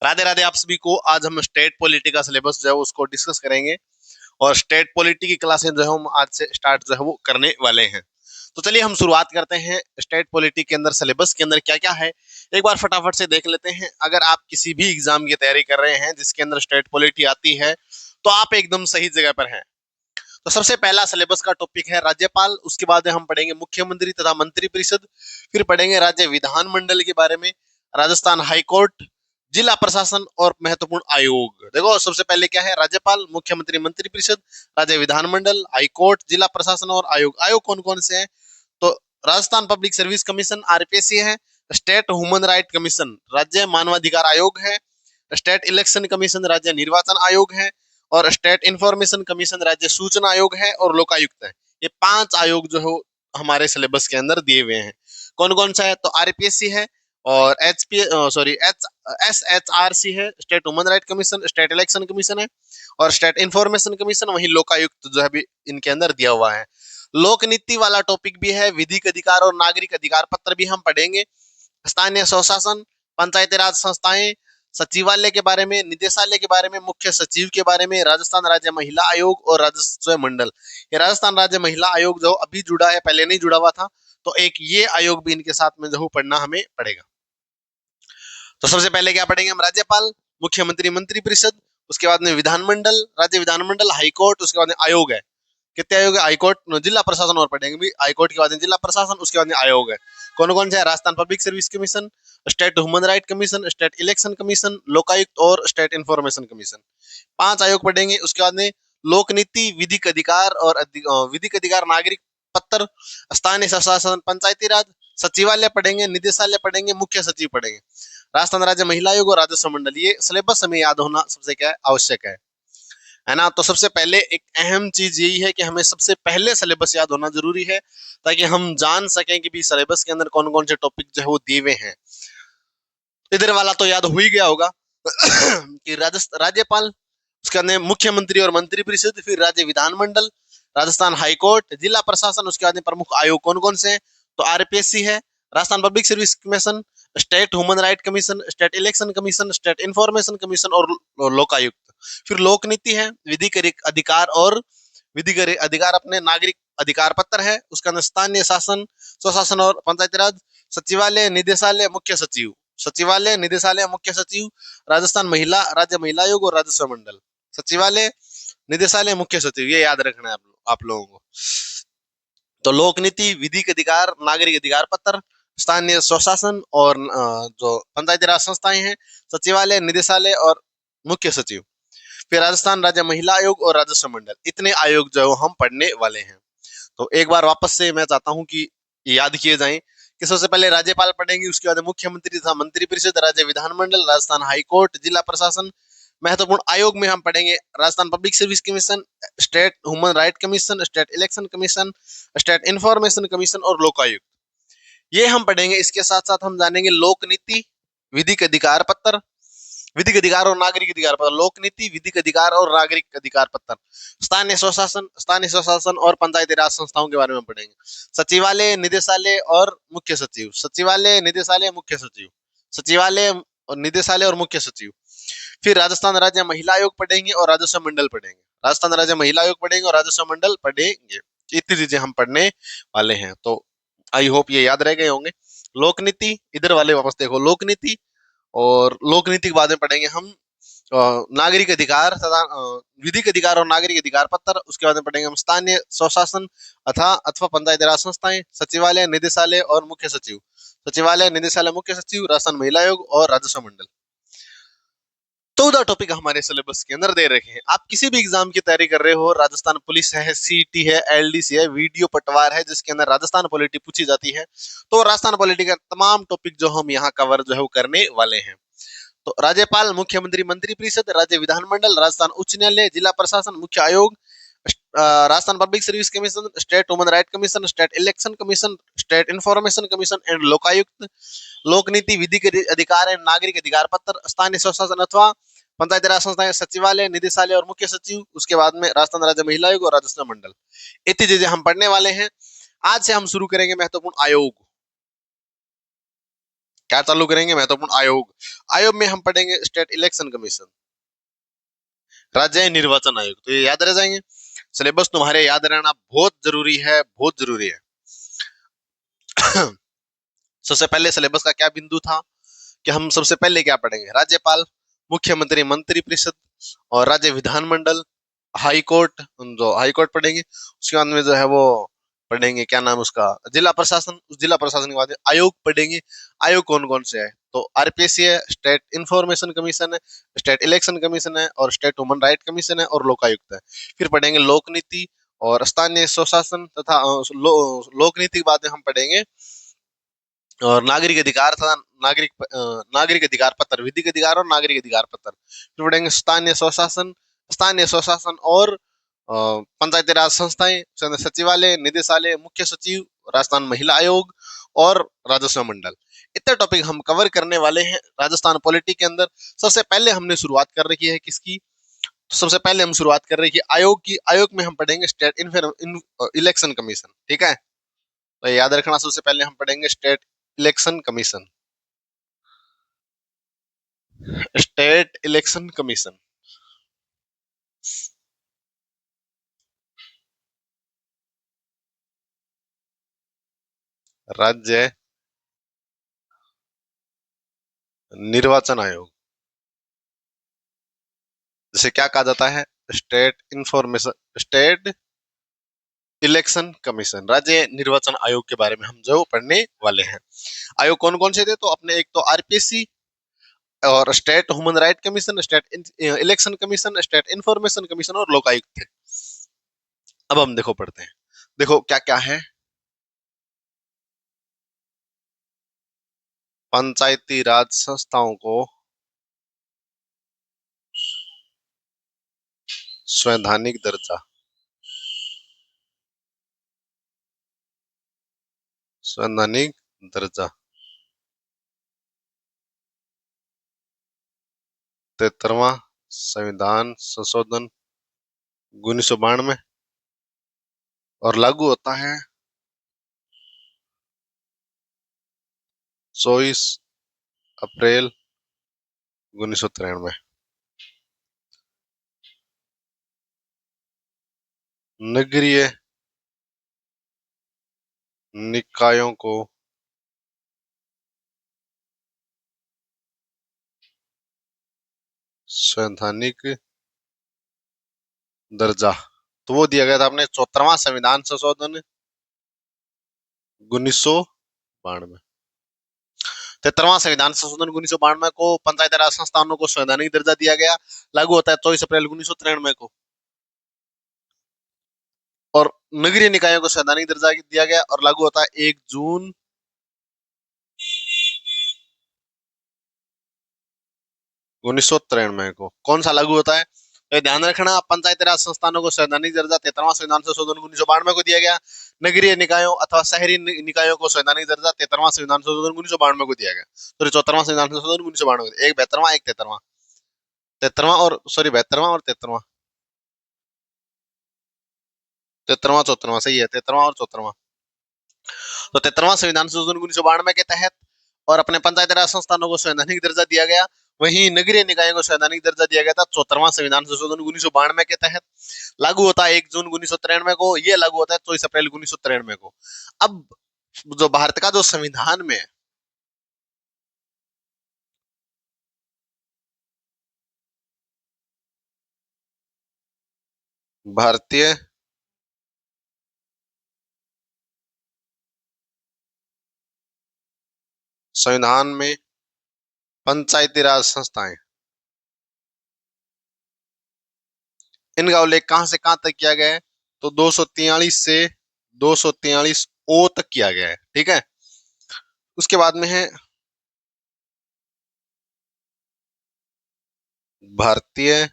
राधे राधे आप सभी को। आज हम स्टेट पॉलिटी का सिलेबस जो है उसको डिस्कस करेंगे और स्टेट पॉलिटी की क्लासें जो है हम आज से स्टार्ट जो है वो करने वाले हैं। तो चलिए हम शुरुआत करते हैं स्टेट पॉलिटी के अंदर सिलेबस के अंदर क्या क्या है एक बार फटाफट से देख लेते हैं। अगर आप किसी भी एग्जाम की तैयारी कर रहे हैं जिसके अंदर स्टेट पॉलिटी आती है तो आप एकदम सही जगह पर हैं। तो सबसे पहला सिलेबस का टॉपिक है राज्यपाल, उसके बाद हम पढ़ेंगे मुख्यमंत्री तथा मंत्री परिषद, फिर पढ़ेंगे राज्य विधानमंडल के बारे में, राजस्थान हाईकोर्ट, जिला प्रशासन और महत्वपूर्ण आयोग। देखो सबसे पहले क्या है, राज्यपाल, मुख्यमंत्री, मंत्री परिषद, राज्य विधानमंडल, हाईकोर्ट, जिला प्रशासन और आयोग। आयोग कौन कौन से हैं? तो Rajasthan public service commission RPSC है, स्टेट ह्यूमन राइट कमीशन राज्य मानवाधिकार आयोग है, स्टेट इलेक्शन कमीशन राज्य निर्वाचन आयोग है और स्टेट इंफॉर्मेशन कमीशन राज्य सूचना आयोग है और लोकायुक्त है। ये 5 आयोग जो है हमारे सिलेबस के अंदर दिए हुए हैं। कौन कौन सा है? तो आरपीएससी है और एसएचआरसी है, state human right commission, state election commission है और स्टेट इंफॉर्मेशन कमीशन, वही लोकायुक्त जो है भी इनके अंदर दिया हुआ है। लोक नीति वाला टॉपिक भी है, विधिक अधिकार और नागरिक अधिकार पत्र भी हम पढ़ेंगे, स्थानीय स्वशासन, पंचायती राज संस्थाएं, सचिवालय के बारे में, निदेशालय के बारे में, मुख्य सचिव के बारे में, राजस्थान राज्य महिला आयोग और राजस्व मंडल। ये राजस्थान राज्य महिला आयोग जो अभी जुड़ा है, पहले नहीं जुड़ा हुआ था, तो एक ये आयोग भी इनके साथ में जो पढ़ना हमें पड़ेगा। तो सबसे पहले क्या पढ़ेंगे हम? राज्यपाल, मुख्यमंत्री, मंत्री परिषद, उसके बाद में विधानमंडल, राज्य विधानमंडल, हाईकोर्ट, उसके बाद में आयोग है। कितने आयोग है? हाईकोर्ट, जिला प्रशासन और पढ़ेंगे भी, हाईकोर्ट के बाद में जिला प्रशासन, उसके बाद में आयोग है। कौन कौन से है? Rajasthan public service commission, state human right commission, state election commission, Lokayukta और स्टेट इंफॉर्मेशन कमीशन। 5 आयोग पढ़ेंगे। उसके बाद में लोक नीति, विधिक अधिकार और विधिक अधिकार, नागरिक पत्र, स्थानीय स्वशासन, पंचायती राज, सचिवालय पढ़ेंगे, निदेशालय पढ़ेंगे, मुख्य सचिव पढ़ेंगे, राजस्थान राज्य महिला आयोग और राजस्व मंडल। ये सिलेबस हमें याद होना सबसे क्या है, आवश्यक है ना। तो सबसे पहले एक अहम चीज यही है कि हमें सबसे पहले सिलेबस याद होना जरूरी है ताकि हम जान सकें कि भी सिलेबस के अंदर कौन कौन से टॉपिक जो है वो दिए हुए हैं। इधर वाला तो याद हो ही गया होगा कि राज्यपाल, उसके अंदर मुख्यमंत्री और मंत्री परिषद, फिर राज्य विधानमंडल, राजस्थान हाईकोर्ट, जिला प्रशासन, उसके बाद प्रमुख आयोग कौन कौन से हैं? तो आरपीएससी है, Rajasthan public service commission, state human right commission, state election commission, state information commission और लोकायुक्त। फिर लोक नीति है, विधिक अधिकार और विधिक अधिकार अपने नागरिक अधिकार पत्र है, उसका अंदर स्थानीय शासन, स्वशासन और पंचायती राज, सचिवालय, निदेशालय, मुख्य सचिव, सचिवालय, निदेशालय, मुख्य सचिव, राजस्थान महिला, राज्य महिला आयोग और राजस्व मंडल। सचिवालय, निदेशालय, मुख्य सचिव, ये याद रखना है आप लोगों को। तो लोक नीति, विधिक अधिकार, नागरिक अधिकार पत्र, स्थानीय स्वशासन और जो पंचायती राज संस्थाएं हैं, सचिवालय, निदेशालय और मुख्य सचिव। फिर राजस्थान राज्य महिला आयोग और राजस्व मंडल। इतने आयोग जो है हम पढ़ने वाले हैं। तो एक बार वापस से मैं चाहता हूं कि याद किए जाएं कि सबसे पहले राज्यपाल पढ़ेंगे, उसके बाद मुख्यमंत्री तथा मंत्री परिषद, राज्य विधानमंडल, राजस्थान हाईकोर्ट, जिला प्रशासन। महत्वपूर्ण आयोग में हम पढ़ेंगे Rajasthan public service commission, state human right commission, state election commission, state information commission और लोकायुक्त। ये हम पढ़ेंगे। इसके साथ साथ हम जानेंगे लोक नीति, विधिक अधिकार पत्र, विधिक अधिकार और नागरिक अधिकार पत्र, लोक नीति, विधिक अधिकार और नागरिक अधिकार पत्र, स्थानीय स्वशासन और पंचायती राज संस्थाओं के बारे में पढ़ेंगे, सचिवालय, निदेशालय और मुख्य सचिव, सचिवालय, निदेशालय, मुख्य सचिव, सचिवालय और निदेशालय और मुख्य सचिव। फिर राजस्थान राज्य महिला आयोग पढ़ेंगे और राजस्व मंडल पढ़ेंगे, राजस्थान राज्य महिला आयोग पढ़ेंगे और राजस्व मंडल पढ़ेंगे। इतनी चीजें हम पढ़ने वाले हैं। तो आई होप ये याद रह गए होंगे। लोक नीति, इधर वाले वापस देखो, लोक नीति और लोक नीति के बाद में पढ़ेंगे हम नागरिक अधिकार तथा विधिक अधिकार और नागरिक अधिकार पत्र। उसके बाद में पढ़ेंगे हम स्थानीय स्वशासन अथवा पंचायती राज संस्थाएं, सचिवालय, निदेशालय और मुख्य सचिव, सचिवालय, निदेशालय, मुख्य सचिव, राजस्थान महिला आयोग और राजस्व मंडल। 14 टॉपिक हमारे सिलेबस के अंदर दे रखे हैं। आप किसी भी एग्जाम की तैयारी कर रहे हो, राजस्थान पुलिस है, सीटी है, एलडीसी है, वीडियो पटवार है जिसके अंदर राजस्थान पॉलिटी पूछी जाती है, तो राजस्थान पॉलिटी का तमाम टॉपिक जो हम यहाँ कवर जो है वो करने वाले हैं। तो राज्यपाल, मुख्यमंत्री, मंत्री परिषद, राज्य विधानमंडल, राजस्थान उच्च न्यायालय, जिला प्रशासन, मुख्य आयोग, Rajasthan public service commission, state human right commission, state election commission, state information commission and Lokayukta. लोक नीति, विधिक अधिकार एंड नागरिक अधिकार पत्र, स्थानीय स्वशासन अथवा पंचायती राज संस्थाएं, सचिवालय, निदेशालय और मुख्य सचिव। उसके बाद में राजस्थान राज्य महिला आयोग और राजस्व मंडल। इतनी चीजें हम पढ़ने वाले हैं। आज से हम शुरू करेंगे महत्वपूर्ण आयोग। क्या चालू करेंगे? महत्वपूर्ण आयोग। आयोग में हम पढ़ेंगे स्टेट इलेक्शन कमीशन, राज्य निर्वाचन आयोग, तो ये याद रह जाएंगे। सिलेबस तुम्हारे याद रहना बहुत जरूरी है, बहुत जरूरी है। सबसे पहले सिलेबस का क्या बिंदु था कि हम सबसे पहले क्या पढ़ेंगे? राज्यपाल, मुख्यमंत्री, मंत्री परिषद और राज्य विधानमंडल, हाई कोर्ट, जो हाई कोर्ट पढ़ेंगे। उसके बाद में जो है वो पढ़ेंगे, क्या नाम उसका, जिला प्रशासन। उस जिला प्रशासन के बाद आयोग पढ़ेंगे। आयोग कौन कौन से है? तो आरपीसी है, स्टेट इंफॉर्मेशन कमीशन है, स्टेट इलेक्शन कमीशन है और स्टेट ह्यूमन राइट कमीशन है और लोकायुक्त है। फिर पढ़ेंगे लोक नीति और स्थानीय स्वशासन तथा लोक नीति के बाद में हम पढ़ेंगे और नागरिक अधिकार तथा नागरिक अधिकार पत्र, विधिक अधिकार और नागरिक अधिकार पत्र। फिर पढ़ेंगे स्थानीय स्वशासन, स्थानीय स्वशासन और पंचायती राज संस्थाएं, सचिवालय, निदेशालय, मुख्य सचिव, राजस्थान महिला आयोग और राजस्व मंडल। इतने टॉपिक हम कवर करने वाले हैं राजस्थान पॉलिटी के अंदर। सबसे पहले हमने शुरुआत कर रखी है किसकी? तो सबसे पहले हम शुरुआत कर रहे हैं कि आयोग की। आयोग में हम पढ़ेंगे स्टेट इलेक्शन कमीशन, ठीक है? तो याद रखना, सबसे पहले हम पढ़ेंगे state election commission, state election commission. राज्य निर्वाचन आयोग, जिसे क्या कहा जाता है? State information, state election commission, राज्य निर्वाचन आयोग के बारे में हम जो पढ़ने वाले हैं। आयोग कौन कौन से थे? तो अपने एक तो आरपीसी और state human right commission, state election commission, state information commission और लोकायुक्त थे। अब हम देखो पढ़ते हैं, देखो क्या क्या है। पंचायती राज संस्थाओं को संवैधानिक दर्जा, संवैधानिक दर्जा 73वां संविधान संशोधन 1992 और लागू होता है 24 अप्रैल 1993। नगरीय निकायों को संवैधानिक दर्जा, तो वो दिया गया था अपने 74वां संविधान संशोधन 1992। 73वां संविधान संशोधन 1992 को पंचायती राज संस्थानों को संवैधानिक दर्जा दिया गया। लागू होता है 24 अप्रैल 1993 को। और नगरीय निकायों को संवैधानिक दर्जा दिया गया और लागू होता है 1 जून 1993 को। कौन सा लागू होता है? तो ध्यान रखना, पंचायती राज संस्थानों को संवैधानिक दर्जा 73वां संविधान संशोधन 1992 को दिया गया। नगरीय निकायों अथवा शहरी निकायों को संवैधानिक दर्जा 73वां संविधान संशोधन 1992 को दिया गया। सॉरी, 74वां संविधान संशोधन 1992, एक 72वां एक 73वां, 73वां और सॉरी 72वां और 73वां, 73वां 74वां, सही है, 73वां और 74वां। तो 73वां संविधान संशोधन 1992 के तहत और अपने पंचायती राज संस्थानों को संवैधानिक दर्जा दिया गया। वहीं नगरीय निकायों को संवैधानिक दर्जा दिया गया था 74वां संविधान संशोधन 1992 के तहत। लागू होता है 1 जून 1993 को, यह लागू होता है 24 अप्रैल 1993 को। अब जो भारत का जो संविधान में भारतीय संविधान में पंचायती राज संस्थाएं, इनका उल्लेख कहां से कहां तक किया गया है? तो 243 से 243 ओ तक किया गया है, ठीक है। उसके बाद में है भारतीय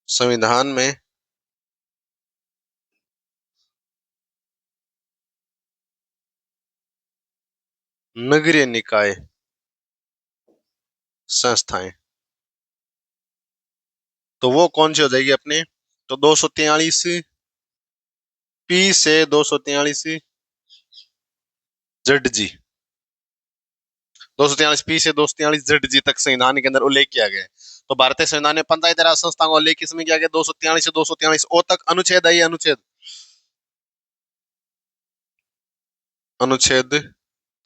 संविधान में नगरीय निकाय संस्थाएं, तो वो कौन सी हो जाएगी अपने? तो 243 पी से 243 ZG, 243 से 243 ZG तक संविधान के अंदर उल्लेख किया गया है। तो भारतीय संविधान में पंचायती राज संस्थाओं का उल्लेख किसमें किया गया? 243 से 243 O तक। अनुच्छेद है ये, अनुच्छेद, अनुच्छेद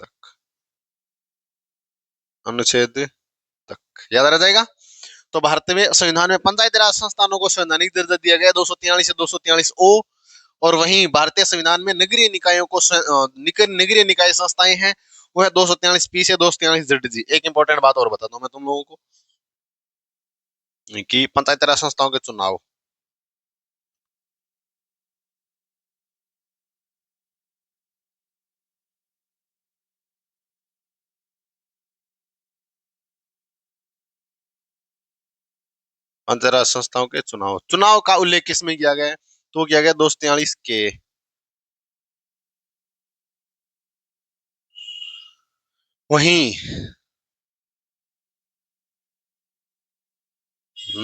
तक, अनुच्छेद तक याद रह जाएगा। तो भारतीय संविधान में पंचायती राज संस्थानों को संवैधानिक दर्जा दिया गया 243 से 243O। और वहीं भारतीय संविधान में नगरीय निकायों को नगरीय निकाय संस्थाएं हैं वो है 243P से 243ZG। एक इंपॉर्टेंट बात और बताता हूं मैं तुम लोगों को कि पंचायती राज संस्थाओं के चुनाव, पंचायती राज संस्थाओं के चुनाव, चुनाव का उल्लेख किसमें किया गया है? तो किया गया 243 के। वहीं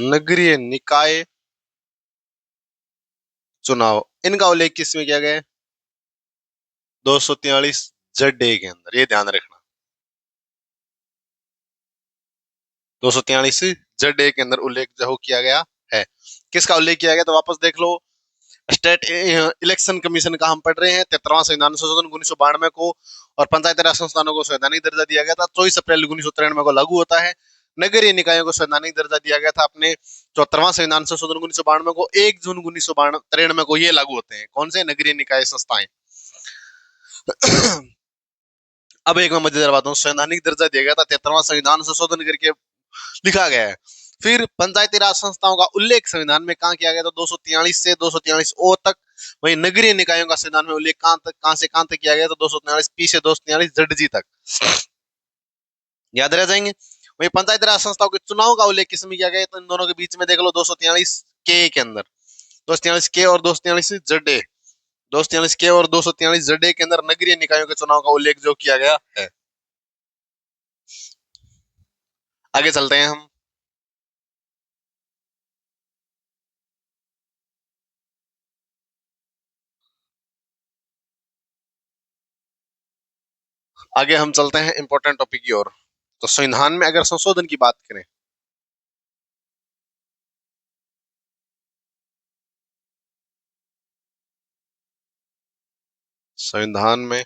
नगरीय निकाय चुनाव, इनका उल्लेख किसमें किया गया है? 243 ZA के अंदर, ये ध्यान रखना। 243 ZA के अंदर उल्लेख जो किया गया है। किसका उल्लेख किया गया? तो वापस देख लो, स्टेट इलेक्शन कमीशन का हम पढ़ रहे हैं 73वां संविधान संशोधन 1992 को, और पंचायती राज संस्थानों को संवैधानिक दर्जा दिया गया था 24 अप्रैल 1993 को लागू होता है। नगरीय निकायों को संवैधानिक दर्जा दिया गया था अपने 74वां संविधान संशोधन 1992 को, 1 जून 1993 को ये लागू होते हैं। कौन से? नगरीय निकाय संस्थाएं। अब एक मैं मजेदार बात हूँ, संवैधानिक दर्जा दिया गया था 73वां संविधान संशोधन करके लिखा गया है। फिर पंचायती राज संस्थाओं का उल्लेख संविधान में कहाँ किया गया? तो 243 से 243O तक। वहीं नगरीय निकायों का संविधान में उल्लेख कहाँ से कहाँ तक किया गया? तो 243P से 243ZG तक। याद रह जाएंगे। वहीं पंचायती राज संस्थाओं के चुनाव का उल्लेख किसमें किया गया? तो इन दोनों के बीच में देख लो 243K के अंदर, 243K और 243ZA, 243K और 243ZA के अंदर नगरीय निकायों के चुनाव का उल्लेख जो किया गया है। आगे चलते हैं हम। आगे हम चलते हैं इंपॉर्टेंट टॉपिक की ओर। तो संविधान में अगर संशोधन की बात करें, संविधान में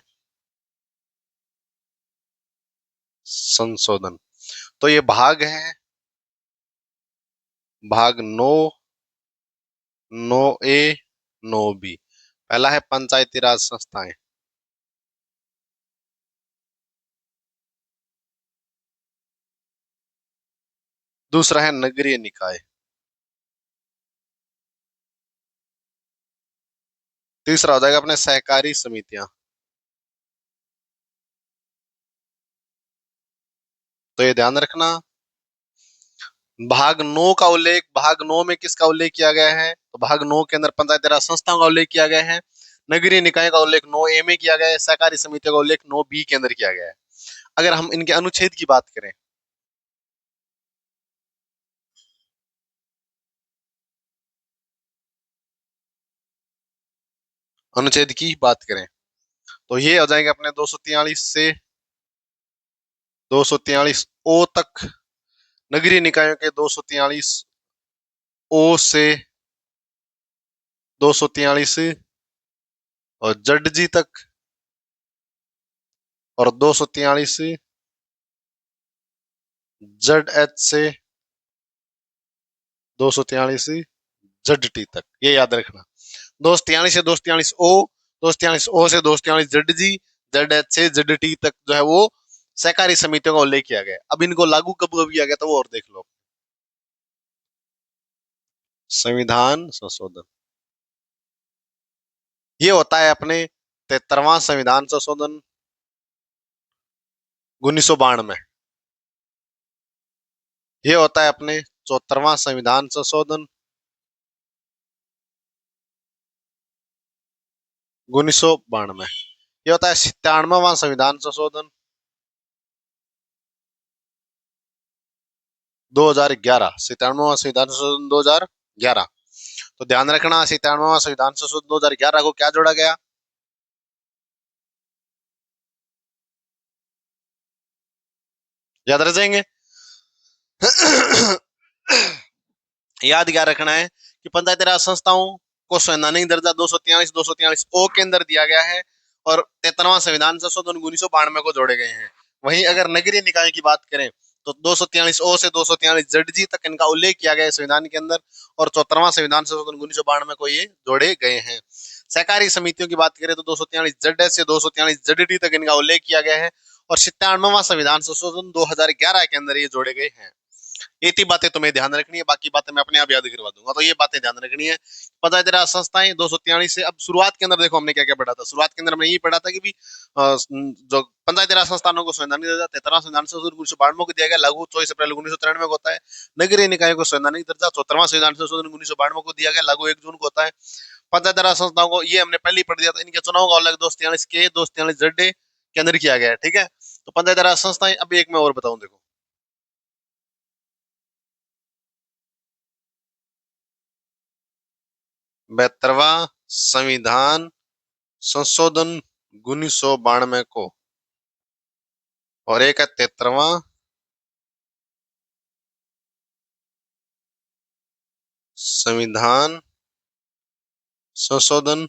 संशोधन, तो ये भाग है, भाग 9, 9A, 9B। पहला है पंचायती राज संस्थाएं, दूसरा है नगरीय निकाय, तीसरा हो जाएगा अपने सहकारी समितियां। तो ये ध्यान रखना, भाग 9 का उल्लेख, भाग 9 में किसका उल्लेख किया गया है? तो भाग 9 के अंदर पंचायती राज संस्थाओं का उल्लेख किया गया है। नगरीय निकाय का उल्लेख 9A में किया गया है। सहकारी समितियों का उल्लेख 9B के अंदर किया गया है। अगर हम इनके अनुच्छेद की बात करें, अनुच्छेद की बात करें तो ये हो जाएंगे अपने 243 से 243O तक, नगरीय निकायों के 243O से 243 और ZG तक, और 243 ZH से 243ZT तक, ये याद रखना। 243 से 243O, 243O से 243ZG, ZH से ZT तक जो है वो सहकारी समितियों का उल्लेख किया गया। अब इनको लागू कब कब किया गया था वो और देख लो। संविधान संशोधन ये होता है अपने 73वां संविधान संशोधन 1992, ये होता है अपने 74वां संविधान संशोधन 1992, ये होता है 97वां संविधान संशोधन 2011, 97वां संविधान संशोधन 2011। तो ध्यान रखना 97वां संविधान संशोधन 2011 को क्या जोड़ा गया? याद रह जाएंगे। याद क्या रखना है कि पंचायती राज संस्थाओं को संवैधानिक दर्जा 243 ओ के अंदर दिया गया है और 73वां संविधान संशोधन 1992 को जोड़े गए हैं। वहीं अगर नगरीय निकाय की बात करें तो 243 ओ से 243 जेड जी तक इनका उल्लेख किया गया है संविधान के अंदर और 74वां संविधान संशोधन 1992 को ये जोड़े गए हैं। सहकारी समितियों की बात करें तो 243 जेड एस से 243 जेड टी तक इनका उल्लेख किया गया है और 97वां संविधान संशोधन 2011 के अंदर ये जोड़े गए हैं। ये तीन बातें तुम्हें ध्यान रखनी है, बाकी बातें मैं अपने आप याद करवा दूंगा। तो ये बातें ध्यान रखनी है। पंचायती राज संस्थाएं 243 से। अब शुरुआत के अंदर देखो हमने क्या क्या पढ़ा था। शुरुआत के अंदर हमने ये पढ़ा था कि भी जो पंचायती राज संस्थानों को संवैधानिक दर्जा 73वां संविधान संशोधन 1992 को दिया गया, लागू 24 अप्रैल 1993 को होता है। नगरीय निकायों को संवैधानिक दर्जा 74वां संविधान संशोधन 1992 को दिया गया, लागू 1 जून को होता है। पंचायती राज संस्थाओं को ये हमने पहले ही पढ़ दिया था, इनके चुनाव का अलग 243 के 243 जड्डे के अंदर किया गया है। ठीक है, तो पंचायती राज संस्थाएं। अब एक मैं और बताऊं, देखो 72वां संविधान संशोधन 1992 को और एक है 73वां संविधान संशोधन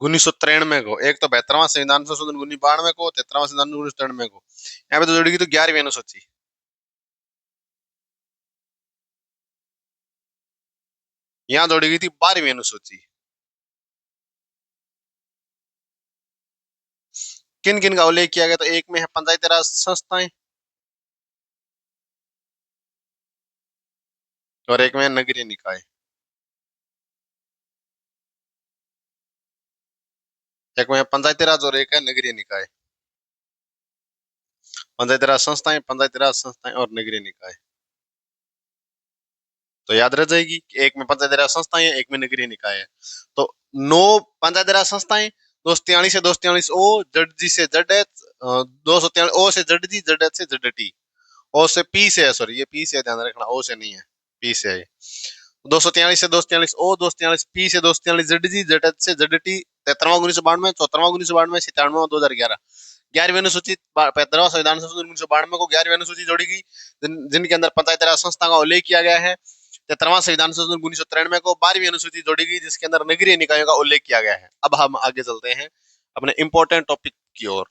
1993 को। एक तो 72वां संविधान संशोधन 1992 को, 73वां संविधान 1993 को। यहाँ पे तो जोड़ेगी तो 11वीं अनुसूची। यहाँ जोड़ी गई थी 12वीं अनुसूची। किन किन का उल्लेख किया गया? तो एक में है पंचायती राज संस्थाएं और एक में है नगरीय निकाय। एक में है पंचायती राज और एक है नगरीय निकाय। पंचायती राज संस्थाएं, पंचायती राज संस्थाएं और नगरीय निकाय। तो याद रह जाएगी कि एक में पंचायती राज संस्थाएं है, एक में नगरीय निकाय है। तो 9 पंचायती राज संस्थाएं, 243 से 243 ओ, जड जी से जड एच, 243 ओ से जड जी, जड एच से जड टी, ओ से पी से है, सॉरी ये पी से ध्यान रखना, ओ से नहीं है, पी से है। 243 से 243 ओ, 243 पी से 243 जेड जी, जेड एच से जेड टी, 73वां 1992, 74वां 1992, 97वां 2011। 11वीं अनुसूची 75वां संविधान संशोधन 1992 को 11वीं अनुसूची जोड़ी गई, जिनके अंदर पंचायती राज संस्था का उल्लेख किया गया है। 73वां संविधान संशोधन 1993 को 12वीं अनुसूची जोड़ी गई, जिसके अंदर नगरीय निकायों का उल्लेख किया गया है। अब हम आगे चलते हैं अपने इंपॉर्टेंट टॉपिक की ओर।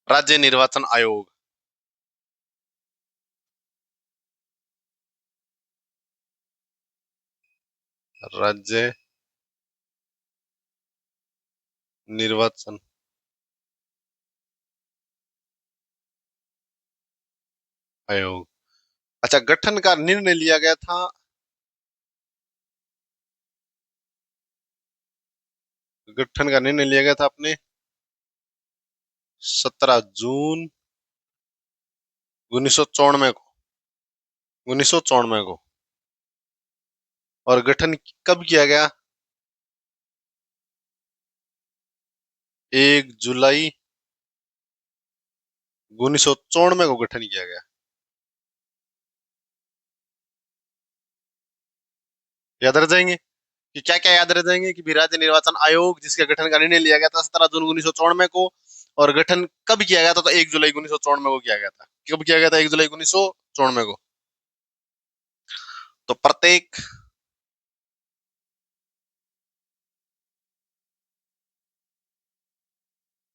राज्य निर्वाचन आयोग। राज्य निर्वाचन आयोग। अच्छा, गठन का निर्णय लिया गया था, गठन का निर्णय लिया गया था अपने 17 जून 1994 को, 1994 को। और गठन कब किया गया? 1 जुलाई 1994 को गठन किया गया। याद रह जाएंगे कि क्या क्या याद रह जाएंगे कि राज्य निर्वाचन आयोग जिसके गठन का निर्णय लिया गया था 17 जून 1994 को, और गठन कब किया गया था? तो 1 जुलाई 1994 को किया गया था। कब किया गया था? 1 जुलाई 1994 को। तो प्रत्येक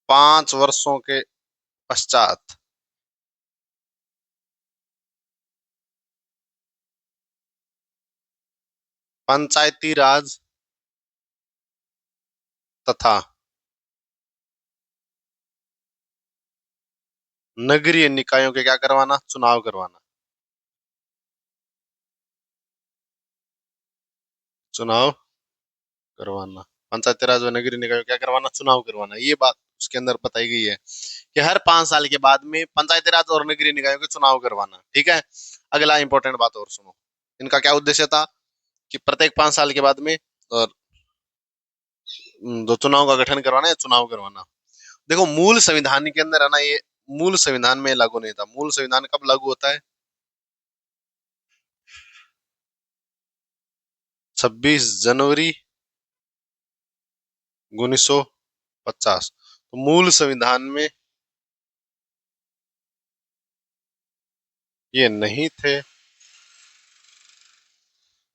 5 वर्षों के पश्चात पंचायती राज तथा नगरीय निकायों के क्या करवाना? चुनाव करवाना। चुनाव करवाना। पंचायती राज व नगरीय निकायों क्या करवाना? चुनाव करवाना। ये बात उसके अंदर बताई गई है कि हर 5 साल के बाद में पंचायती राज और नगरीय निकायों के चुनाव करवाना। ठीक है, अगला इंपॉर्टेंट बात और सुनो। इनका क्या उद्देश्य था कि प्रत्येक 5 साल के बाद में और जो चुनाव का गठन करवाना है, चुनाव करवाना। देखो मूल संविधान के अंदर है ना, ये मूल संविधान में लागू नहीं था। मूल संविधान कब लागू होता है? 26 जनवरी 1950। तो मूल संविधान में ये नहीं थे।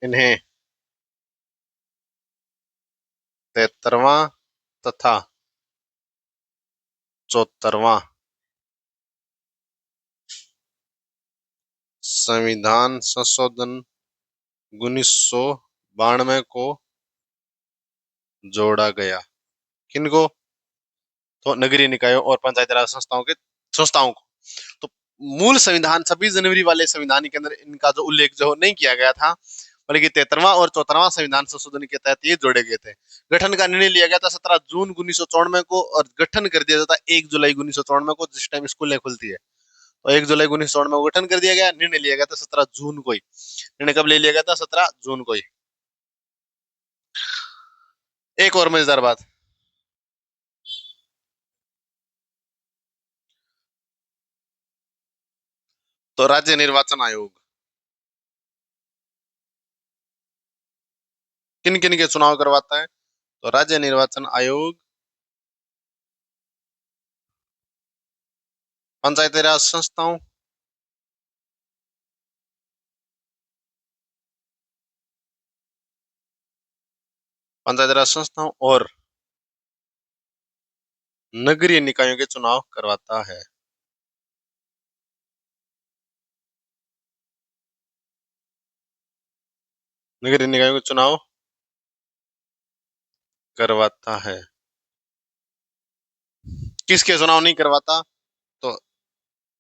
इन्हें 73वां तथा 74वां संविधान संशोधन 1992 को जोड़ा गया। किनको? तो नगरीय निकायों और पंचायती राज संस्थाओं को। तो मूल संविधान 26 जनवरी वाले संविधान के अंदर इनका जो उल्लेख जो नहीं किया गया था, बल्कि 73वां और 74वां संविधान संशोधन के तहत ये जोड़े गए थे। गठन का निर्णय लिया गया था 17 जून 1994 को, और गठन कर दिया जाता 1 जुलाई 1994 को, जिस टाइम स्कूलें खुलती है। तो 1 जुलाई 1994 को गठन कर दिया गया। निर्णय लिया गया था 17 जून को ही। निर्णय कब ले लिया गया था? 17 जून को ही। एक और मजेदार बात, तो राज्य निर्वाचन आयोग किन किन के चुनाव करवाता है? तो राज्य निर्वाचन आयोग पंचायती राज संस्थाओं, पंचायती राज संस्थाओं और नगरीय निकायों के चुनाव करवाता है। नगरीय निकायों के चुनाव करवाता है। किसके चुनाव नहीं करवाता? तो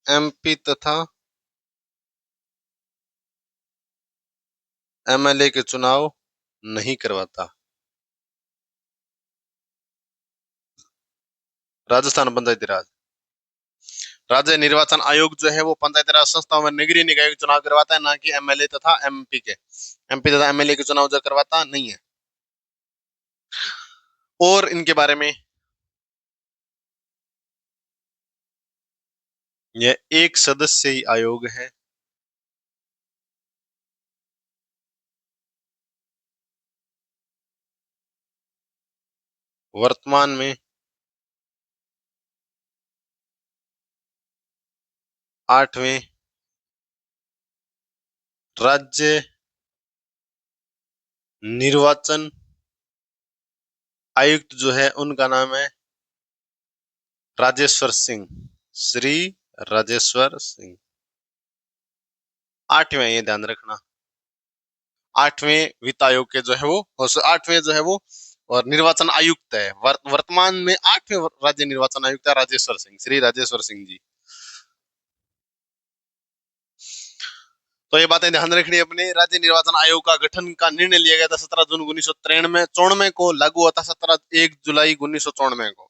एमपी तथा एमएलए के चुनाव नहीं करवाता। राजस्थान पंचायती राज, राज्य निर्वाचन आयोग जो है वो पंचायती राज संस्थाओं में नगरीय निकाय के चुनाव करवाता है, ना कि एमएलए तथा एमपी के। एमपी तथा एमएलए के चुनाव जो करवाता नहीं है। और इनके बारे में, यह एक सदस्यीय आयोग है। वर्तमान में 8वें राज्य निर्वाचन आयुक्त जो है उनका नाम है राजेश्वर सिंह, श्री राजेश्वर सिंह। 8वें, ये ध्यान रखना। 8वें वित्त आयोग के जो है वो, 8वें जो है वो और निर्वाचन आयुक्त है। वर्तमान में 8वें राज्य निर्वाचन आयुक्त है राजेश्वर सिंह, श्री राजेश्वर सिंह जी। तो ये बातें ध्यान रखनी है अपने। राज्य निर्वाचन आयोग का गठन का निर्णय लिया गया था 17 जून 1993 को, लागू हुआ था 1 जुलाई 1994 को।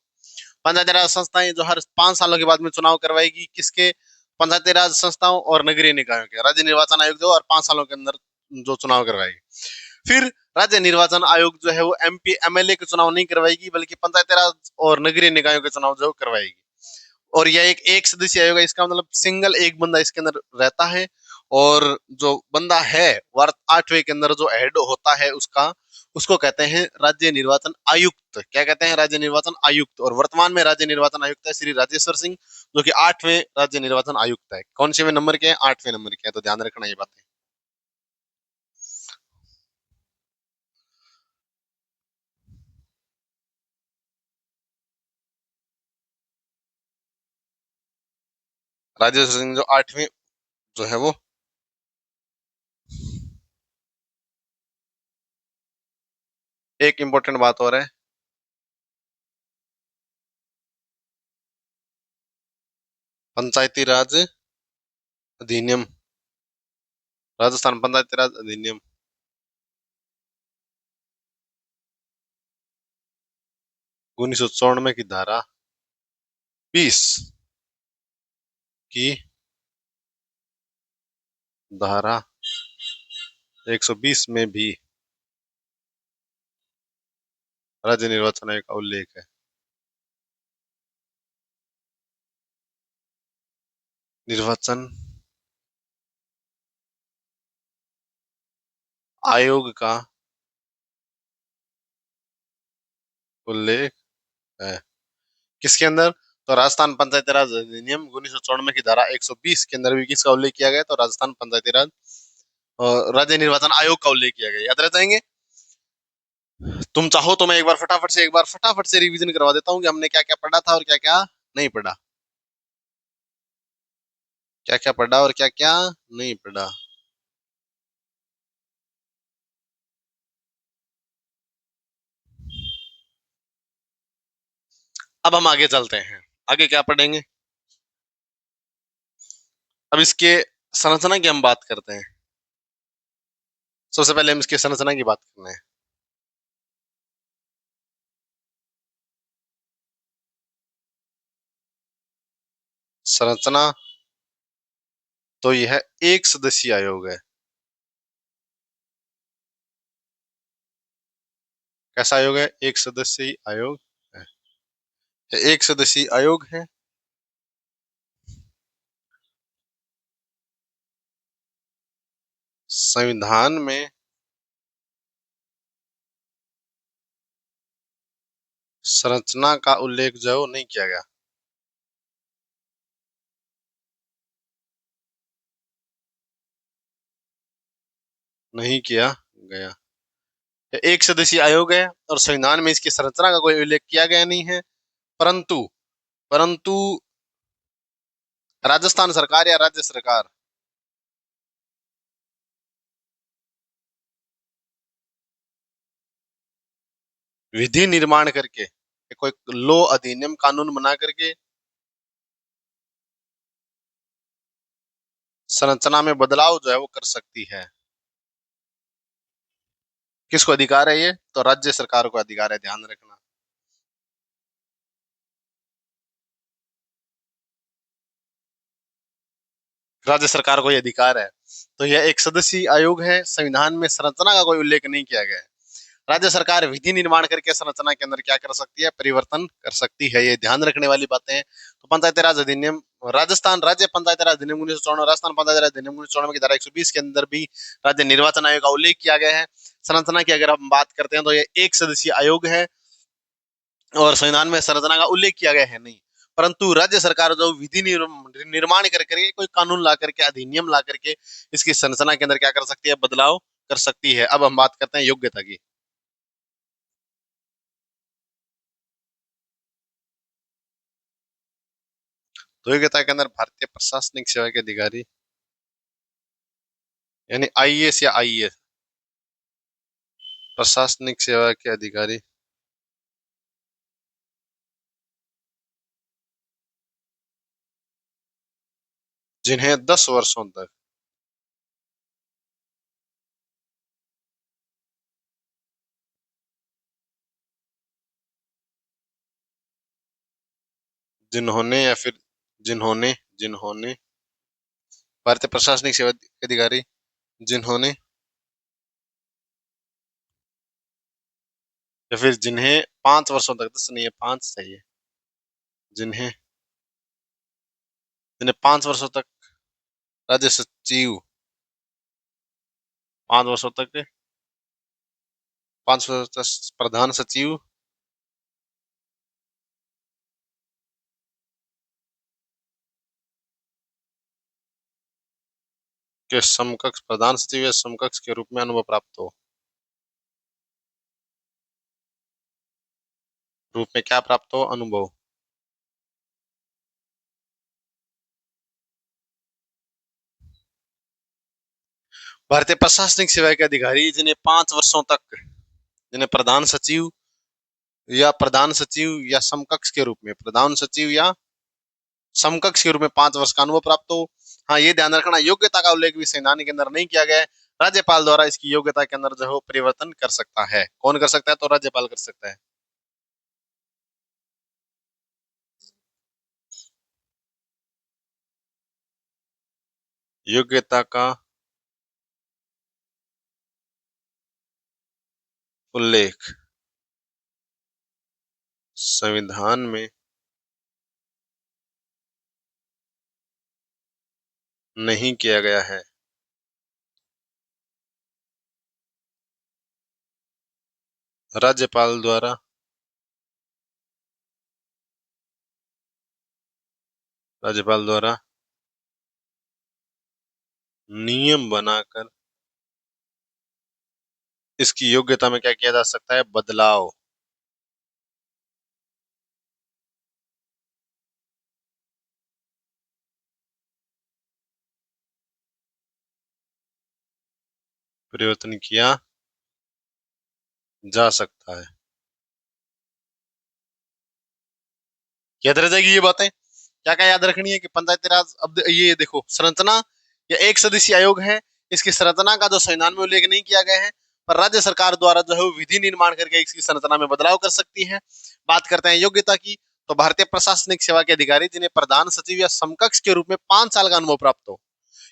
पंचायती राज संस्थाएं जो हर 5 सालों के बाद में चुनाव करवाएगी, किसके? पंचायती राज संस्थाओं और नगरीय निकायों के। राज्य निर्वाचन आयोग जो हर 5 सालों के अंदर जो चुनाव करवाएगी। फिर राज्य निर्वाचन आयोग जो है वो एमपी एमएलए के चुनाव नहीं करवाएगी, बल्कि पंचायती राज और नगरीय निकायों के चुनाव जो करवाएगी। और यह एक सदस्यीय आयोग है। इसका मतलब सिंगल एक बंदा इसके अंदर रहता है, और जो बंदा है वर्ग 8वें के अंदर जो हेड होता है उसका, उसको कहते हैं राज्य निर्वाचन आयुक्त। क्या कहते हैं? राज्य निर्वाचन आयुक्त। और वर्तमान में राज्य निर्वाचन आयुक्त है श्री राजेश्वर सिंह, जो कि 8वें राज्य निर्वाचन आयुक्त है। कौन से नंबर के हैं? 8वें नंबर के हैं। तो ध्यान रखना ये बातें। राजेश्वर सिंह जो 8वें जो है वो, एक इंपॉर्टेंट बात और है, पंचायती राज अधिनियम, राजस्थान पंचायती राज अधिनियम 1994 की धारा 20 की धारा 120 में भी राज्य निर्वाचन आयोग का उल्लेख है। निर्वाचन आयोग का उल्लेख है। किसके अंदर? तो राजस्थान पंचायती राज अधिनियम 1994 की धारा 120 के अंदर भी किसका उल्लेख किया गया? तो राजस्थान पंचायती राज और राज्य निर्वाचन आयोग का उल्लेख किया गया। याद रह जाएंगे। तुम चाहो तो मैं एक बार फटाफट से रिवीजन करवा देता हूँ कि हमने क्या क्या पढ़ा था और क्या क्या नहीं पढ़ा। क्या क्या पढ़ा और क्या क्या नहीं पढ़ा। अब हम आगे चलते हैं। आगे क्या पढ़ेंगे? अब इसके संरचना की हम बात करते हैं। सबसे पहले हम इसकी संरचना की बात करते हैं। संरचना तो यह एक सदस्यीय आयोग है। कैसा आयोग है? एक सदस्यीय आयोग है। यह एक सदस्यीय आयोग है। संविधान में संरचना का उल्लेख जो है वो नहीं किया गया। नहीं किया गया। यह एक सदस्यीय आयोग है और संविधान में इसकी संरचना का कोई उल्लेख किया गया नहीं है। परंतु परंतु राजस्थान सरकार या राज्य सरकार विधि निर्माण करके, कोई लो अधिनियम कानून बना करके संरचना में बदलाव जो है वो कर सकती है। किसको अधिकार है ये? तो राज्य सरकार को अधिकार है, ध्यान रखना। राज्य सरकार को ये अधिकार है। तो यह एक सदस्यीय आयोग है। संविधान में संरचना का कोई उल्लेख नहीं किया गया है। राज्य सरकार विधि निर्माण करके संरचना के अंदर क्या कर सकती है? परिवर्तन कर सकती है। ये ध्यान रखने वाली बातें हैं। तो पंचायती राज अधिनियम, राजस्थान राज्य पंचायती राज अधिनियम 1994, राजस्थान पंचायती राज अधिनियम 1994 की धारा 120 के अंदर भी राज्य निर्वाचन आयोग का उल्लेख किया गया है। संरचना की अगर हम बात करते हैं तो यह एक सदस्यीय आयोग है और संविधान में संरचना का उल्लेख किया गया है नहीं। परंतु राज्य सरकार जो विधि निर्माण करके, कोई कानून ला करके, अधिनियम ला करके इसकी संरचना के अंदर क्या कर सकती है? बदलाव कर सकती है। अब हम बात करते हैं योग्यता की। तो योग्यता के अंदर भारतीय प्रशासनिक सेवा के अधिकारी यानी आईएएस या आईएएस, प्रशासनिक सेवा के अधिकारी जिन्हें 10 वर्षों तक जिन्होंने या फिर जिन्होंने जिन्होंने भारतीय प्रशासनिक सेवा के अधिकारी जिन्होंने या फिर जिन्हें 5 वर्षों तक, 10 नहीं है 5 चाहिए, जिन्हें जिन्हें 5 वर्षों तक राज्य सचिव, 5 वर्षों तक, 5 वर्ष तक प्रधान सचिव के समकक्ष, प्रधान सचिव या समकक्ष के रूप में अनुभव प्राप्त हो। रूप में क्या प्राप्त हो? अनुभव। भारतीय प्रशासनिक सेवा के अधिकारी जिन्हें 5 वर्षों तक, जिन्हें प्रधान सचिव या समकक्ष के रूप में, प्रधान सचिव या समकक्ष के रूप में 5 वर्ष का अनुभव प्राप्त हो। हाँ, ये ध्यान रखना, योग्यता का उल्लेख भी संविधान के अंदर नहीं किया गया है। राज्यपाल द्वारा इसकी योग्यता के अंदर जो है परिवर्तन कर सकता है। कौन कर सकता है? तो राज्यपाल कर सकता है। योग्यता का उल्लेख संविधान में नहीं किया गया है। राज्यपाल द्वारा राज्यपाल द्वारा नियम बनाकर इसकी योग्यता में क्या किया जा सकता है? बदलाव। परिवर्तन किया जा सकता है। याद रह जाएगी ये बातें। क्या क्या याद रखनी है कि पंचायती राज, अब ये देखो संरचना, या एक सदस्यीय आयोग है। इसकी संरचना का जो संविधान में उल्लेख नहीं किया गया है, पर राज्य सरकार द्वारा जो है वो विधि निर्माण करके इसकी संरचना में बदलाव कर सकती है। बात करते हैं योग्यता की, तो भारतीय प्रशासनिक सेवा के अधिकारी जिन्हें प्रधान सचिव या समकक्ष के रूप में 5 साल का अनुभव प्राप्त हो।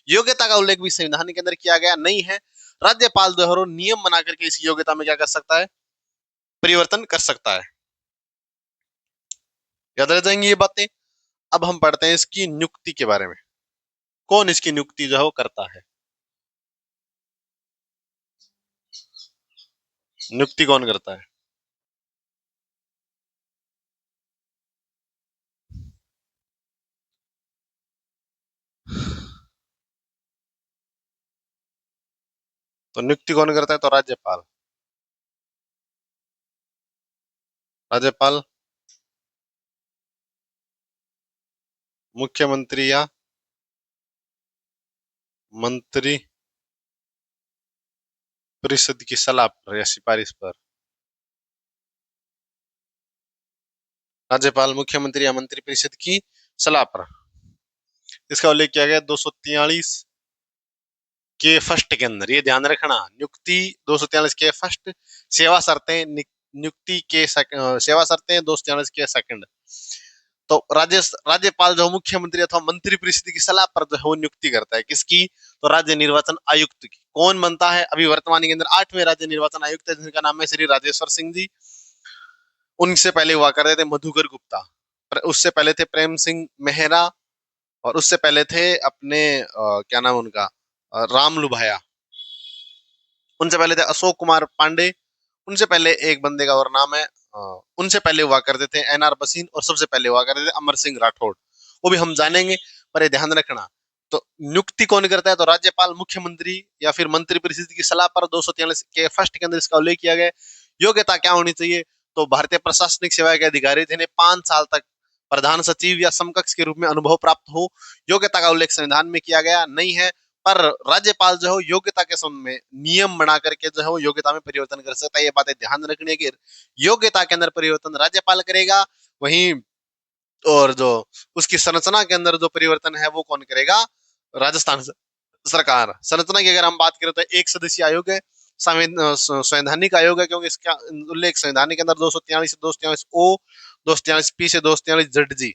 योग्यता का उल्लेख भी संविधान के अंदर किया गया नहीं है। राज्यपाल जो है नियम बना करके इस योग्यता में क्या कर सकता है? परिवर्तन कर सकता है। याद रह जाएंगी ये बातें। अब हम पढ़ते हैं इसकी नियुक्ति के बारे में। कौन इसकी नियुक्ति जो है वो करता है? नियुक्ति कौन करता है? तो नियुक्ति कौन करता है? तो राज्यपाल। राज्यपाल मुख्यमंत्री या मंत्री परिषद की सलाह पर या सिफारिश पर। राज्यपाल मुख्यमंत्री या मंत्री परिषद की सलाह पर। इसका उल्लेख किया गया 243 के फर्स्ट के अंदर। ये ध्यान रखना, नियुक्ति 243 के फर्स्ट, सेवा शर्तें नियुक्ति के सेवा शर्तें 243 के सेकंड। तो राज्यपाल जो मुख्यमंत्री अथवा मंत्री परिषद की सलाह पर जो है वो नियुक्ति करता है। किसकी? तो राज्य निर्वाचन आयुक्त की। कौन बनता है? अभी वर्तमान के अंदर 8वें राज्य निर्वाचन आयुक्त है, जिनका नाम है श्री राजेश्वर सिंह जी। उनसे पहले हुआ करते थे मधुकर गुप्ता, उससे पहले थे प्रेम सिंह मेहरा, और उससे पहले थे अपने क्या नाम उनका, राम लुभाया। उनसे पहले थे अशोक कुमार पांडे। उनसे पहले एक बंदे का और नाम है, उनसे पहले हुआ करते थे एनआर बसीन, और सबसे पहले हुआ करते थे अमर सिंह राठौड़। वो भी हम जानेंगे, पर ये ध्यान रखना। तो नियुक्ति कौन करता है? तो राज्यपाल मुख्यमंत्री या फिर मंत्री परिषद की सलाह पर 243 के फर्स्ट के अंदर इसका उल्लेख किया गया। योग्यता क्या होनी चाहिए? तो भारतीय प्रशासनिक सेवा के अधिकारी जिन्हें 5 साल तक प्रधान सचिव या समकक्ष के रूप में अनुभव प्राप्त हो। योग्यता का उल्लेख संविधान में किया गया नहीं है, पर राज्यपाल जो है योग्यता के संबंध में नियम बना करके जो है वो योग्यता में परिवर्तन कर सकता है। ये बातें ध्यान रखनी है कि योग्यता के अंदर परिवर्तन राज्यपाल करेगा, वहीं और जो उसकी संरचना के अंदर जो परिवर्तन है वो कौन करेगा? राजस्थान सरकार। संरचना की अगर हम बात करें तो एक सदस्यीय आयोग है, संवैधानिक आयोग है, क्योंकि इसका उल्लेख संविधान के अंदर 243 से 243 ओ, 243 पी से 243 जेड जी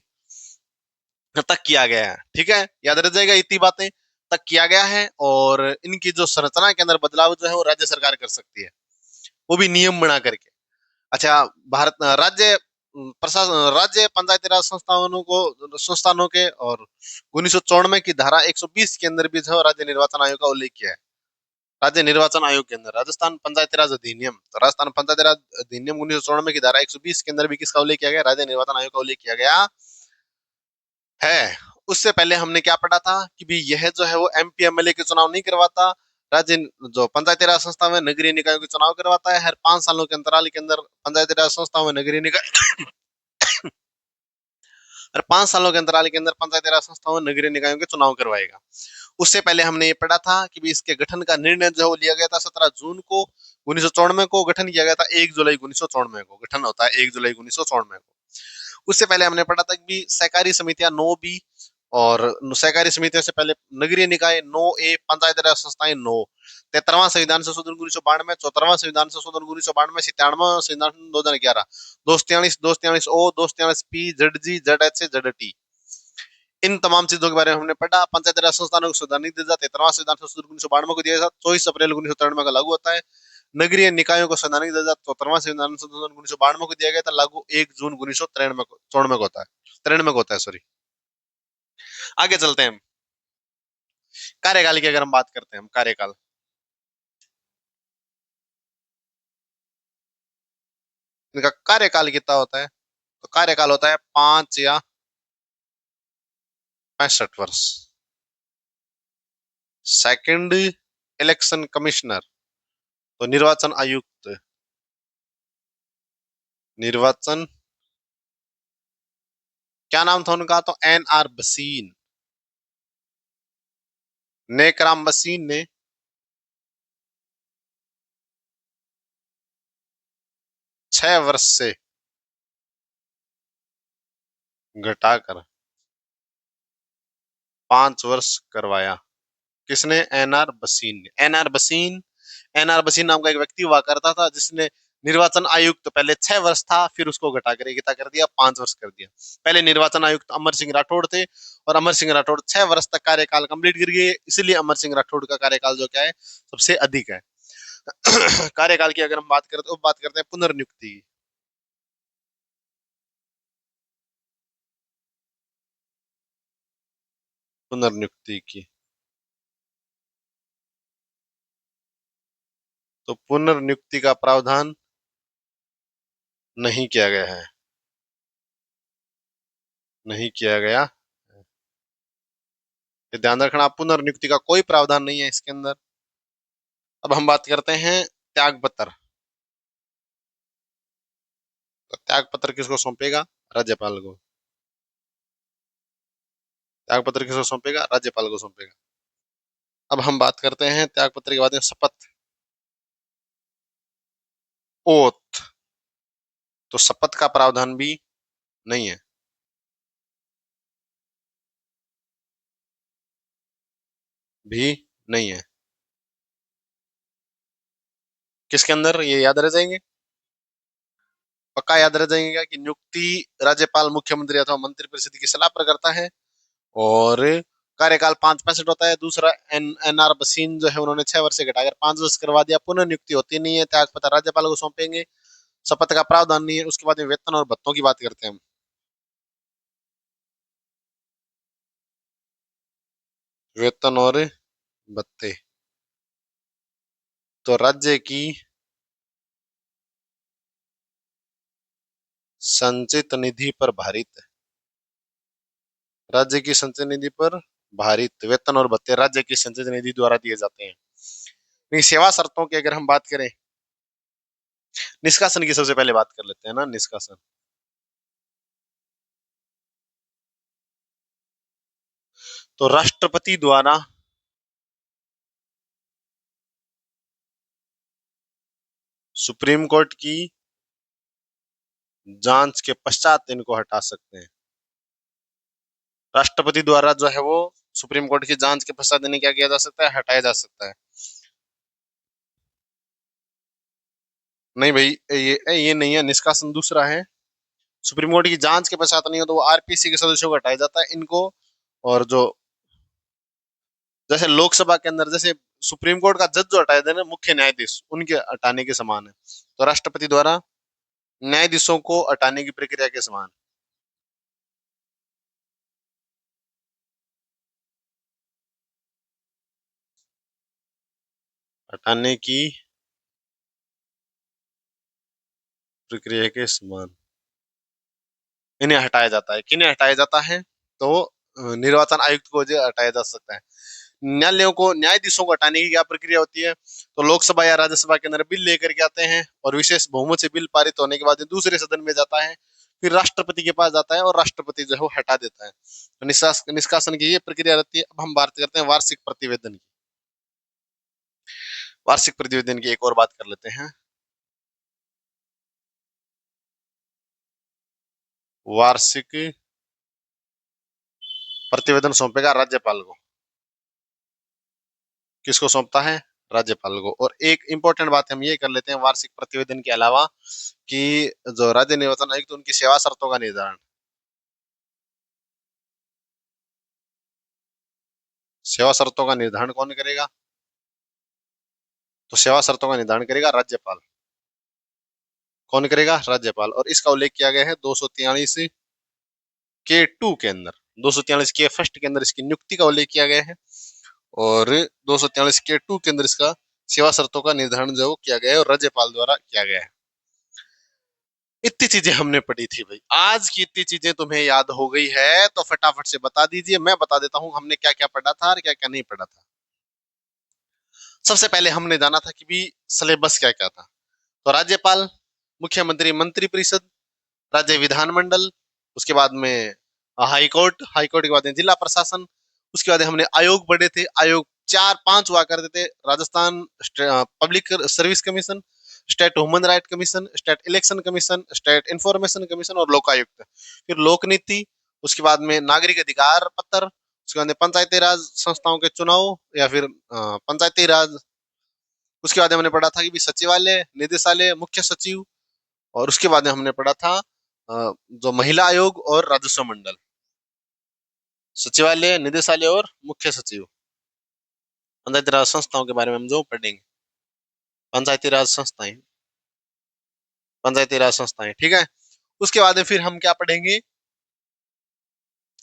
तक किया गया है। ठीक है, याद रह जाएगा इतनी बातें तक किया गया है। और इनकी जो संरचना के अंदर बदलाव जो है वो राज्य सरकार कर सकती है, वो भी नियम बना करके। अच्छा, भारत राज्य प्रशासन, राज्य पंचायती राज संस्थानों के और 1994 की धारा 120 के अंदर भी जो है राज्य निर्वाचन आयोग का उल्लेख किया है। राज्य निर्वाचन आयोग के अंदर राजस्थान पंचायती राज अधिनियम, तो राजस्थान पंचायती राज अधिनियम 1994 की धारा 120 के अंदर भी किसका उल्लेख किया गया? राज्य निर्वाचन आयोग का उल्लेख किया गया है। उससे पहले हमने क्या पढ़ा था कि भी यह जो है वो एमपी एमएलए के चुनाव नहीं करवाता। राज्य जो पंचायती राज संस्था में नगरीय निकायों के चुनाव करवाता है। हर 5 सालों के अंतराल के अंदर पंचायती राज संस्था में नगरीय निकाय हर 5 सालों के अंतराल के अंदर पंचायती राज संस्थाओं में नगरीय निकायों के चुनाव करवाएगा। उससे पहले हमने ये पढ़ा था कि भी इसके गठन का निर्णय जो वो लिया गया था 17 जून को 1994 को। गठन किया गया था 1 जुलाई 1994 को। गठन होता है 1 जुलाई 1994 को। उससे पहले हमने पढ़ा था कि सहकारी समितियां 9 बी, और सहकारी समितियों से पहले नगरीय निकाय 9 ए, पंचायत राज संस्थाएं 9। 73वां संविधान संशोधन 1992, 74वां संविधान संशोधन 1992, 97वां संविधान 2011, 243, 243 ओ, 243 पी, जेड जी, जेड एच, जेड टी। इन तमाम चीजों के बारे में हमने पढ़ा। पंचायत राज संस्थानों को सुधार नहीं दिया जाता। 73वां संविधान संशोधन 1992 को दिया जाता, 24 अप्रैल 1993 का लागू होता है। नगरीय निकायों को संवैधानिक दर्जा 74वां संविधान संशोधन 1992 को दिया गया था, लागू 1 जून 1993 को होता है, 93 को होता है, सॉरी। आगे चलते हैं। कार्यकाल की अगर हम बात करते हैं, हम कार्यकाल, इनका कार्यकाल कितना होता है? तो कार्यकाल होता है 5 या 65 वर्ष। सेकंड इलेक्शन कमिश्नर, तो निर्वाचन आयुक्त, निर्वाचन, क्या नाम था उनका? तो NR बसीन, नेकराम बसीन ने 6 वर्ष से घटाकर 5 वर्ष करवाया। किसने? NR बसीन ने। एनआर बसीन नाम का एक व्यक्ति हुआ करता था जिसने निर्वाचन आयुक्त, पहले 6 वर्ष था, फिर उसको घटाकर कितना कर दिया? 5 वर्ष कर दिया। पहले निर्वाचन आयुक्त अमर सिंह राठौड़ थे, और अमर सिंह राठौड़ 6 वर्ष तक कार्यकाल कंप्लीट कर गए, इसलिए अमर सिंह राठौड़ का कार्यकाल जो क्या है, सबसे अधिक है। कार्यकाल की अगर हम बात करते हैं, बात करते हैं पुनर्नियुक्ति की। पुनर्नियुक्ति की, तो पुनर्नियुक्ति का प्रावधान नहीं किया गया है, नहीं किया गया। ये ध्यान रखना, पुनर्नियुक्ति का कोई प्रावधान नहीं है इसके अंदर। अब हम बात करते हैं त्याग पत्र। तो त्याग पत्र किसको सौंपेगा? राज्यपाल को। त्याग पत्र किसको सौंपेगा? राज्यपाल को सौंपेगा। अब हम बात करते हैं त्याग पत्र के बाद में शपथ, ओथ। तो शपथ का प्रावधान भी नहीं है, भी नहीं है। किसके अंदर ये याद रह जाएंगे? पक्का याद रह जाएंगे कि नियुक्ति राज्यपाल मुख्यमंत्री अथवा मंत्रिपरिषद की सलाह पर करता है, और कार्यकाल 5 65 होता है। दूसरा, NR बसीन जो है उन्होंने 6 वर्ष से घटाकर 5 वर्ष करवा दिया। पुनर्नियुक्ति होती नहीं है, त्याग पत्र राज्यपाल को सौंपेंगे। शपथ का प्रावधान नहीं है। उसके बाद में वेतन और भत्तों की बात करते हैं हम। वेतन और भत्ते, तो राज्य की संचित निधि पर भारित, राज्य की संचित निधि पर भारित वेतन और भत्ते राज्य की संचित निधि द्वारा दिए जाते हैं। सेवा शर्तों की अगर हम बात करें, निष्कासन की सबसे पहले बात कर लेते हैं ना, निष्कासन। तो राष्ट्रपति द्वारा सुप्रीम कोर्ट की जांच के पश्चात इनको हटा सकते हैं। राष्ट्रपति द्वारा जो है वो सुप्रीम कोर्ट की जांच के पश्चात इन्हें क्या किया जा सकता है? हटाया जा सकता है। नहीं भाई, ये नहीं है, निष्कासन दूसरा है। सुप्रीम कोर्ट की जांच के पश्चात नहीं हो तो वो RPC के सदस्यों को हटाया जाता है इनको। और जो जैसे लोकसभा के अंदर जैसे सुप्रीम कोर्ट का जज जो हटाए थे ना, मुख्य न्यायाधीश, उनके हटाने के समान है। तो राष्ट्रपति द्वारा न्यायाधीशों को हटाने की प्रक्रिया के समान। हटाने की प्रक्रिया के समान इन्हें हटाया जाता है। किन्हें हटाया जाता है? तो निर्वाचन आयुक्त को जो हटाया जा सकता है। न्यायालयों को, न्यायाधीशों को हटाने की क्या प्रक्रिया होती है? तो लोकसभा या राज्यसभा के अंदर बिल लेकर के आते हैं, और विशेष बहुमत से बिल पारित होने के बाद दूसरे सदन में जाता है, फिर राष्ट्रपति के पास जाता है, और राष्ट्रपति जो है वो हटा देता है। तो निष्कासन की ये प्रक्रिया रहती है। अब हम बात करते हैं वार्षिक प्रतिवेदन की। वार्षिक प्रतिवेदन की एक और बात कर लेते हैं। वार्षिक प्रतिवेदन सौंपेगा राज्यपाल को। किसको सौंपता है? राज्यपाल को। और एक इंपॉर्टेंट बात हम ये कर लेते हैं वार्षिक प्रतिवेदन के अलावा, कि जो राज्य निर्वाचन आयुक्त तो उनकी सेवा शर्तों का निर्धारण, सेवा शर्तों का निर्धारण कौन करेगा? तो सेवा शर्तों का निर्धारण करेगा राज्यपाल। कौन करेगा? राज्यपाल। और इसका उल्लेख किया गया है 243 के 2 के अंदर, 243 के फर्स्ट के अंदर इसकी नियुक्ति का उल्लेख किया गया है। और 243 के टू के अंदर इसका सेवा शर्तों का निर्धारण जो किया गया है और राज्यपाल द्वारा किया गया है। इतनी चीजें हमने पढ़ी थी भाई, आज की इतनी चीजें तुम्हें याद हो गई है तो फटाफट से बता दीजिए, मैं बता देता हूँ हमने क्या क्या पढ़ा था और क्या क्या नहीं पढ़ा था। सबसे पहले हमने जाना था कि भी सिलेबस क्या क्या था। तो राज्यपाल, मुख्यमंत्री मंत्रिपरिषद, राज्य विधानमंडल, उसके बाद में हाई कोर्ट, हाई कोर्ट के बाद में जिला प्रशासन, उसके बाद हमने आयोग पढ़े थे, आयोग चार पांच हुआ करते थे, Rajasthan public service commission, state human right commission, state election commission, state information commission और लोकायुक्त। फिर लोक नीति, उसके बाद में नागरिक अधिकार पत्र, उसके बाद में पंचायती राज संस्थाओं के चुनाव या फिर पंचायती राज। उसके बाद हमने पढ़ा था कि भी सचिवालय, निदेशालय, मुख्य सचिव, और उसके बाद में हमने पढ़ा था जो महिला आयोग और राजस्व मंडल। सचिवालय, निदेशालय और मुख्य सचिव, पंचायती राज संस्थाओं के बारे में हम जो पढ़ेंगे, पंचायती राज संस्थाएं, पंचायती राज संस्थाएं, ठीक है। उसके बाद में फिर हम क्या पढ़ेंगे,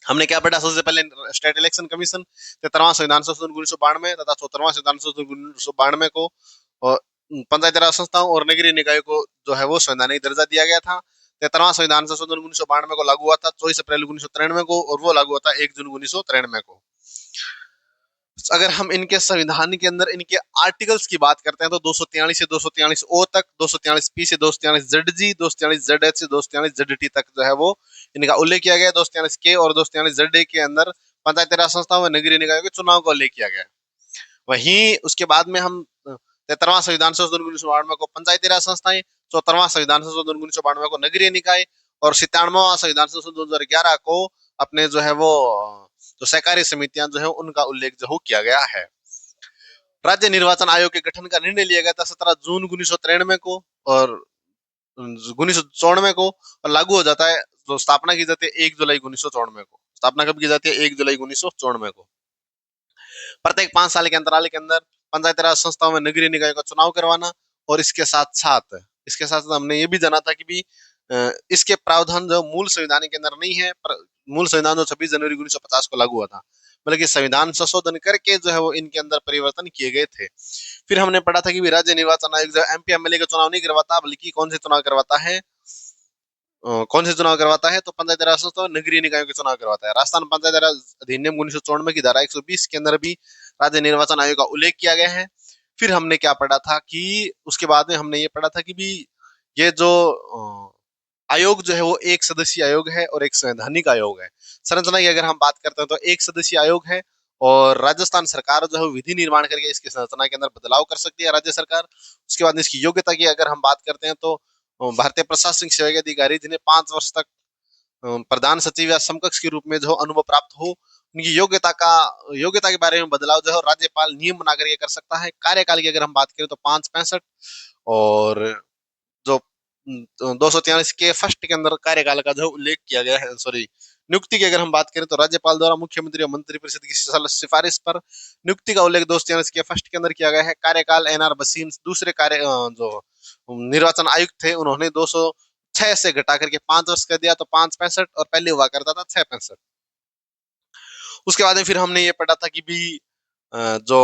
हमने क्या पढ़ा सबसे पहले, स्टेट इलेक्शन कमीशन, 73वां संविधान संशोधन 1992 तथा 74वां संविधान संशोधन 1992 को, और पंचायती राज संस्थाओं और नगरीय निकायों को जो है वो संवैधानिक दर्जा दिया गया था। 73वां संविधान संशोधन 1992 को लागू हुआ था 24 अप्रैल 1993 को, और वो लागू हुआ था 1 जून 1993 को। अगर हम इनके संविधान के अंदर इनके आर्टिकल्स की बात करते हैं तो 243 से 243 ओ तक, 243 पी से 243 जेड जी, 243 जेड एच से 243 जेड टी तक जो है वो इनका उल्लेख किया गया। 243 के और 243 जेड ए के अंदर पंचायती राज संस्थाओं में नगरीय निकायों के चुनाव का उल्लेख किया गया। वहीं उसके बाद में हम 73वां संविधान संशोधन 1992 को पंचायती राज संस्थाएं, 74वां संविधान संशोधन 1992 को नगरीय निकाय, और 97वां संविधान संशोधन 2011 को अपने जो है वो जो सहकारी समितियां जो है उनका उल्लेख जो किया गया है। राज्य निर्वाचन आयोग के गठन का निर्णय लिया गया था 17 जून 1993 को, और 1994 को, और लागू हो जाता है, जो स्थापना की जाती है 1 जुलाई 1994 को। स्थापना कब की जाती है? 1 जुलाई 1994 को। प्रत्येक 5 साल के अंतराल के अंदर पंचायती राज संस्थाओं में नगरीय निकायों का चुनाव करवाना, और इसके साथ हमने ये भी जाना था कि भी इसके प्रावधान जो मूल संविधान के अंदर नहीं है, मूल संविधान जो 26 जनवरी 1950 को लागू हुआ था, मतलब कि संविधान संशोधन करके जो है वो इनके अंदर परिवर्तन किए गए थे। फिर हमने पढ़ा था कि भी राज्य निर्वाचन आयोग जो एमपी एमएलए का चुनाव नहीं करवाता, बल्कि कौन से चुनाव करवाता है, कौन से चुनाव करवाता है, तो पंचायती राज संस्थाओं नगरीय निकायों के चुनाव करवाता है। राजस्थान पंचायती राज अधिनियम 1994 की धारा 120 के अंदर भी राज्य निर्वाचन आयोग का उल्लेख किया गया है। फिर हमने क्या पढ़ा था कि उसके बाद में हमने ये पढ़ा था कि भी ये जो आयोग जो है वो एक सदस्यीय आयोग है और एक संवैधानिक आयोग है। संरचना की अगर हम बात करते हैं तो एक सदस्यीय आयोग है, और राजस्थान सरकार जो है विधि निर्माण करके इसकी संरचना के अंदर बदलाव कर सकती है, राज्य सरकार। उसके बाद इसकी योग्यता की अगर हम बात करते हैं तो भारतीय प्रशासनिक सेवा के अधिकारी जिन्हें 5 वर्ष तक प्रधान सचिव या समकक्ष के रूप में जो अनुभव प्राप्त हो, उनकी योग्यता के बारे में बदलाव जो है राज्यपाल नियम बना करके कर सकता है। कार्यकाल की अगर हम बात करें तो 5 65, और जो 243 के फर्स्ट के अंदर कार्यकाल का जो उल्लेख किया गया है, सॉरी, नियुक्ति की अगर हम बात करें तो राज्यपाल द्वारा मुख्यमंत्री और मंत्रिपरिषद की सिफारिश पर नियुक्ति का उल्लेख 243 के फर्स्ट के अंदर किया गया है। कार्यकाल एनआर बसीन दूसरे जो निर्वाचन आयुक्त थे उन्होंने 206 से घटा करके 5 वर्ष कर दिया, तो 5 65, और पहले हुआ करता था 6 65। उसके बाद में फिर हमने ये पढ़ा था कि भी जो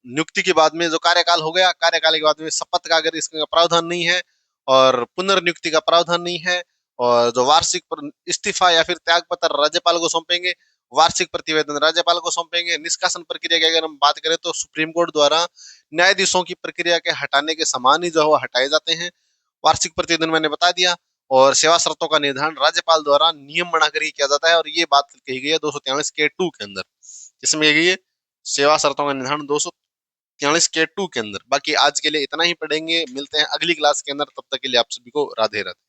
नियुक्ति के बाद में जो कार्यकाल हो गया, कार्यकाल के बाद में शपथ का अगर इसका प्रावधान नहीं है, और पुनर्नियुक्ति का प्रावधान नहीं है, और जो वार्षिक इस्तीफा या फिर त्याग पत्र राज्यपाल को सौंपेंगे, वार्षिक प्रतिवेदन राज्यपाल को सौंपेंगे। निष्कासन प्रक्रिया की अगर हम बात करें तो सुप्रीम कोर्ट द्वारा न्यायाधीशों की प्रक्रिया के हटाने के समान ही जो है हटाए जाते हैं। वार्षिक प्रतिवेदन मैंने बता दिया, और सेवा शर्तों का निर्धारण राज्यपाल द्वारा नियम बनाकर ही किया जाता है, और ये बात कही गई है 243 के टू के अंदर, जिसमें ये सेवा शर्तों का निर्धारण 243 के टू के अंदर। बाकी आज के लिए इतना ही पढ़ेंगे, मिलते हैं अगली क्लास के अंदर, तब तक के लिए आप सभी को राधे राधे।